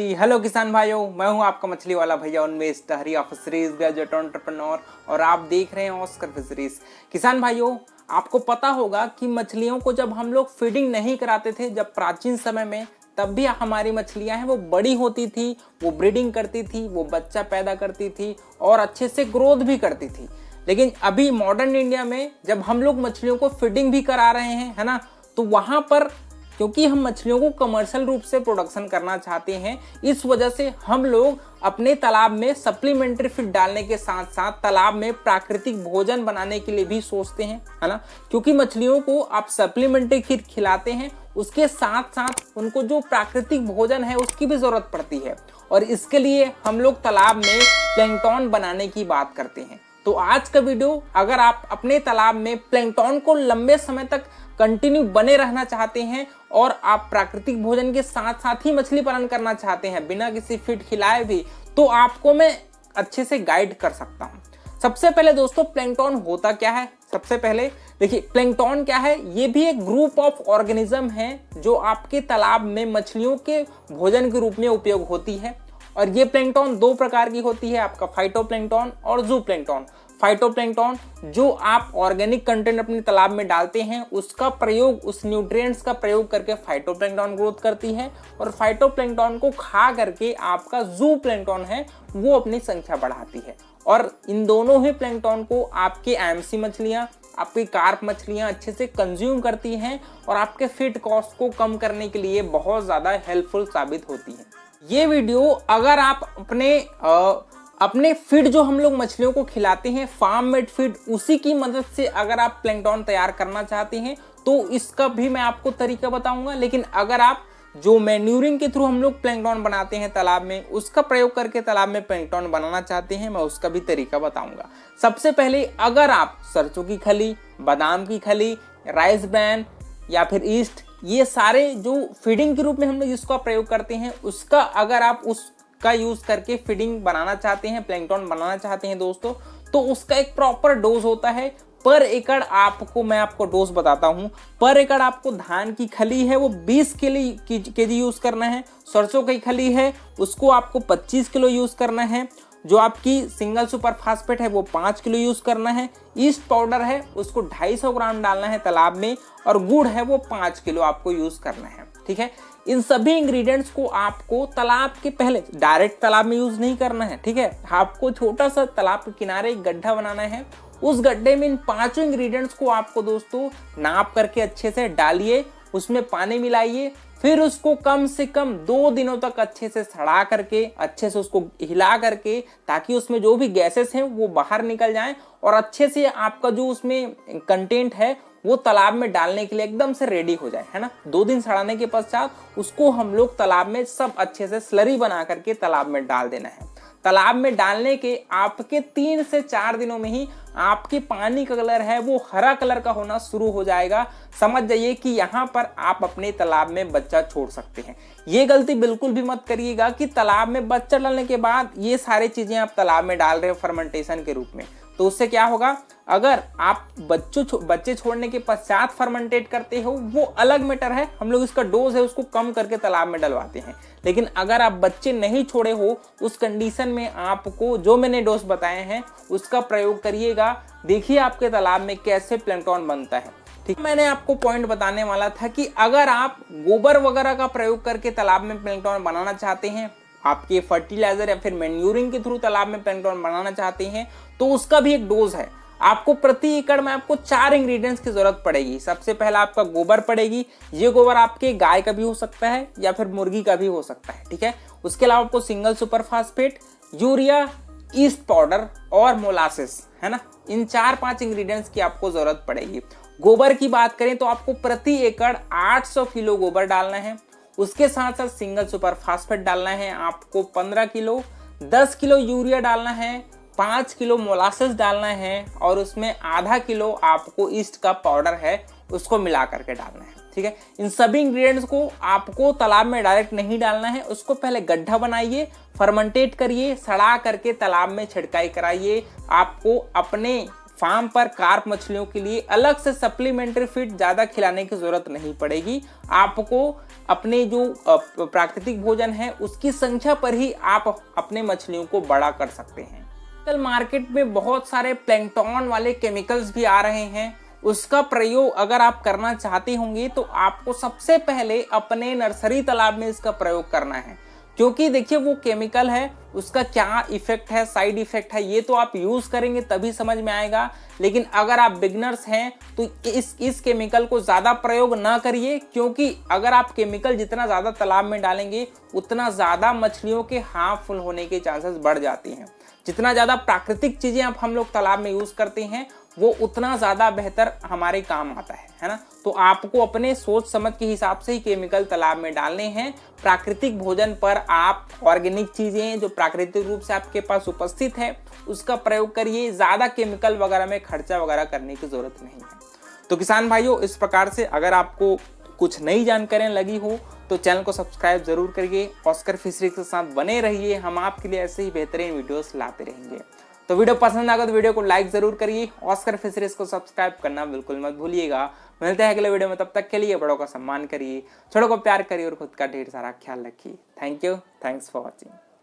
Hello किसान भाइयों, मैं हूं आपका मछली वाला भैया उन्मेष टहरी ऑफ फिशरीज ग्रेजुएट एंटरप्रेन्योर और आप देख रहे हैं ऑस्कर फिशरीज। किसान भाइयों, आपको पता होगा कि मछलियों को जब हम लोग फीडिंग नहीं कराते थे, जब प्राचीन समय में, तब भी हमारी मछलियां हैं वो बड़ी होती थी, वो ब्रीडिंग करती थी, वो बच्चा पैदा करती थी और अच्छे से ग्रोथ भी करती थी। लेकिन अभी मॉडर्न इंडिया में जब हम लोग मछलियों को फीडिंग भी करा रहे हैं, है ना, तो वहां पर क्योंकि हम मछलियों को कमर्शियल रूप से प्रोडक्शन करना चाहते हैं, इस वजह से हम लोग अपने तालाब में सप्लीमेंट्री फीड डालने के साथ साथ तालाब में प्राकृतिक भोजन बनाने के लिए भी सोचते हैं, है ना। क्योंकि मछलियों को आप सप्लीमेंट्री फीड खिलाते हैं, उसके साथ साथ उनको जो प्राकृतिक भोजन है उसकी भी जरूरत पड़ती है और इसके लिए हम लोग तालाब में प्लैंकटन बनाने की बात करते हैं। तो आज का वीडियो, अगर आप अपने तालाब में प्लैंकटन को लंबे समय तक कंटिन्यू बने रहना चाहते हैं और आप प्राकृतिक भोजन के साथ साथ ही मछली पालन करना चाहते हैं बिना किसी फीड खिलाए भी, तो आपको मैं अच्छे से गाइड कर सकता हूं। सबसे पहले दोस्तों, प्लैंकटन होता क्या है? सबसे पहले देखिए, प्लैंकटन क्या है? ये भी एक ग्रुप ऑफ ऑर्गेनिज्म है जो आपके तालाब में मछलियों के भोजन के रूप में उपयोग होती है। और ये प्लैंकटन दो प्रकार की होती है, आपका फाइटोप्लैंकटन और जूप्लैंकटन। फाइटोप्लैंकटन जो आप ऑर्गेनिक कंटेंट अपने तालाब में डालते हैं, उसका प्रयोग, उस न्यूट्रिएंट्स का प्रयोग करके फाइटोप्लैंकटन ग्रोथ करती है और फाइटोप्लैंकटन को खा करके आपका जूप्लैंकटन है वो अपनी संख्या बढ़ाती है। और इन दोनों ही प्लैंकटन को आपके एमसी मछलियां, आपकी कार्प मछलियां अच्छे से कंज्यूम करती हैं और आपके फीड कॉस्ट को कम करने के लिए बहुत ज़्यादा हेल्पफुल साबित होती है। ये वीडियो अगर आप अपने फीड जो हम लोग मछलियों को खिलाते हैं, फार्म मेड फीड, उसी की मदद से अगर आप प्लैंकटन तैयार करना चाहते हैं तो इसका भी मैं आपको तरीका बताऊंगा। लेकिन अगर आप जो मैन्यूरिंग के थ्रू हम लोग प्लैंकटन बनाते हैं तालाब में, उसका प्रयोग करके तालाब में प्लैंकटन बनाना चाहते हैं, मैं उसका भी तरीका बताऊंगा। सबसे पहले, अगर आप सरसों की खली, बादाम की खली, राइस ब्रैन या फिर ईस्ट, ये सारे जो फीडिंग के रूप में हम लोग जिसका प्रयोग करते हैं, उसका अगर आप उसका यूज करके फीडिंग बनाना चाहते हैं, प्लैंकटन बनाना चाहते हैं दोस्तों, तो उसका एक प्रॉपर डोज होता है। पर एकड़ मैं आपको डोज बताता हूं। पर एकड़ आपको धान की खली है वो 20 केजी यूज करना है। सरसों की खली है उसको आपको 25 किलो यूज करना है। जो आपकी सिंगल सुपर फास्फेट है वो 5 किलो यूज करना है। ईस्ट पाउडर है उसको 250 ग्राम डालना है तालाब में और गुड़ है वो 5 किलो आपको यूज करना है। ठीक है, इन सभी इंग्रेडिएंट्स को आपको तालाब के पहले डायरेक्ट तालाब में यूज नहीं करना है। ठीक है, आपको छोटा सा तालाब के किनारे एक गड्ढा बनाना है। उस गड्ढे में इन पांचों इंग्रेडिएंट्स को आपको दोस्तों नाप करके अच्छे से डालिए, उसमें पानी मिलाइए, फिर उसको कम से कम 2 दिनों तक अच्छे से सड़ा करके, अच्छे से उसको हिला करके, ताकि उसमें जो भी गैसेस हैं वो बाहर निकल जाएं और अच्छे से आपका जो उसमें कंटेंट है वो तालाब में डालने के लिए एकदम से रेडी हो जाए, है ना। 2 दिन सड़ाने के पश्चात उसको हम लोग तालाब में सब अच्छे से स्लरी बना करके तालाब में डाल देना है। तालाब में डालने के आपके 3 से 4 दिनों में ही आपके पानी का कलर है वो हरा कलर का होना शुरू हो जाएगा। समझ जाइए कि यहाँ पर आप अपने तालाब में बच्चा छोड़ सकते हैं। ये गलती बिल्कुल भी मत करिएगा कि तालाब में बच्चा डालने के बाद ये सारी चीजें आप तालाब में डाल रहे हो फर्मेंटेशन के रूप में, तो उससे क्या होगा, अगर आप बच्चे छोड़ने के पश्चात फर्मेंटेट करते हो वो अलग मैटर है, हम लोग इसका डोज है उसको कम करके तालाब में डलवाते हैं। लेकिन अगर आप बच्चे नहीं छोड़े हो, उस कंडीशन में आपको जो मैंने डोज बताए हैं उसका प्रयोग करिएगा। देखिए आपके तालाब में कैसे प्लैंकटन बनता है। ठीक, मैंने आपको पॉइंट बताने वाला था कि अगर आप गोबर वगैरह का प्रयोग करके तालाब में प्लैंकटन बनाना चाहते हैं, आपके फर्टिलाइजर या फिर मैन्यूरिंग के थ्रू तालाब में प्लैंकटन बनाना चाहते हैं, तो उसका भी एक डोज है। आपको प्रति एकड़ में आपको 4 इंग्रेडिएंट्स की जरूरत पड़ेगी। सबसे पहला आपका गोबर पड़ेगी। ये गोबर आपके गाय का भी हो सकता है या फिर मुर्गी का भी हो सकता है। ठीक है, उसके अलावा आपको single super phosphate, urea, east powder और मोलासिस, है ना। इन 4-5 इंग्रेडिएंट्स की आपको जरूरत पड़ेगी। गोबर की बात करें तो आपको प्रति एकड़ 800 किलो गोबर डालना है। उसके साथ साथ सिंगल सुपर फास्फेट डालना है आपको 15 किलो, 10 किलो यूरिया डालना है, 5 किलो मोलासिस डालना है और उसमें आधा किलो आपको ईस्ट का पाउडर है उसको मिला करके डालना है। ठीक है, इन सभी इंग्रेडिएंट्स को आपको तालाब में डायरेक्ट नहीं डालना है, उसको पहले गड्ढा बनाइए, फर्मेंटेट करिए, सड़ा करके तालाब में छिड़काई कराइए। आपको अपने फार्म पर कार्प मछलियों के लिए अलग से सप्लीमेंट्री फीड ज़्यादा खिलाने की ज़रूरत नहीं पड़ेगी। आपको अपने जो प्राकृतिक भोजन है उसकी संख्या पर ही आप अपने मछलियों को बड़ा कर सकते हैं। कल मार्केट में बहुत सारे प्लैंकटन वाले केमिकल्स भी आ रहे हैं, उसका प्रयोग अगर आप करना चाहते होंगे तो आपको सबसे पहले अपने नर्सरी तालाब में इसका प्रयोग करना है, क्योंकि देखिए वो केमिकल है, उसका क्या इफेक्ट है, साइड इफेक्ट है, ये तो आप यूज करेंगे तभी समझ में आएगा। लेकिन अगर आप बिगनर्स हैं तो इस केमिकल को ज़्यादा प्रयोग ना करिए, क्योंकि अगर आप केमिकल जितना ज़्यादा तालाब में डालेंगे उतना ज़्यादा मछलियों के हार्मफुल होने के चांसेस बढ़ जाते हैं। जितना ज़्यादा प्राकृतिक चीज़ें आप हम लोग तालाब में यूज़ करते हैं वो उतना ज़्यादा बेहतर हमारे काम आता है ना। तो आपको अपने सोच समझ के हिसाब से ही केमिकल तालाब में डालने हैं। प्राकृतिक भोजन पर आप ऑर्गेनिक चीज़ें जो प्राकृतिक रूप से आपके पास उपस्थित है उसका प्रयोग करिए, ज़्यादा केमिकल वगैरह में खर्चा वगैरह करने की ज़रूरत नहीं है। तो किसान भाइयों, इस प्रकार से अगर आपको कुछ नई जानकारियाँ लगी हो तो चैनल को सब्सक्राइब जरूर करिए। ऑस्कर फिशरीज के साथ बने रहिए, हम आपके लिए ऐसे ही बेहतरीन वीडियोस लाते रहेंगे। तो वीडियो पसंद आएगा तो वीडियो को लाइक जरूर करिए, ऑस्कर फिशरीज को सब्सक्राइब करना बिल्कुल मत भूलिएगा। मिलते हैं अगले वीडियो में, तब तक के लिए बड़ों का सम्मान करिए, छोटों को प्यार करिए और खुद का ढेर सारा ख्याल रखिए। Thank you, thanks for watching.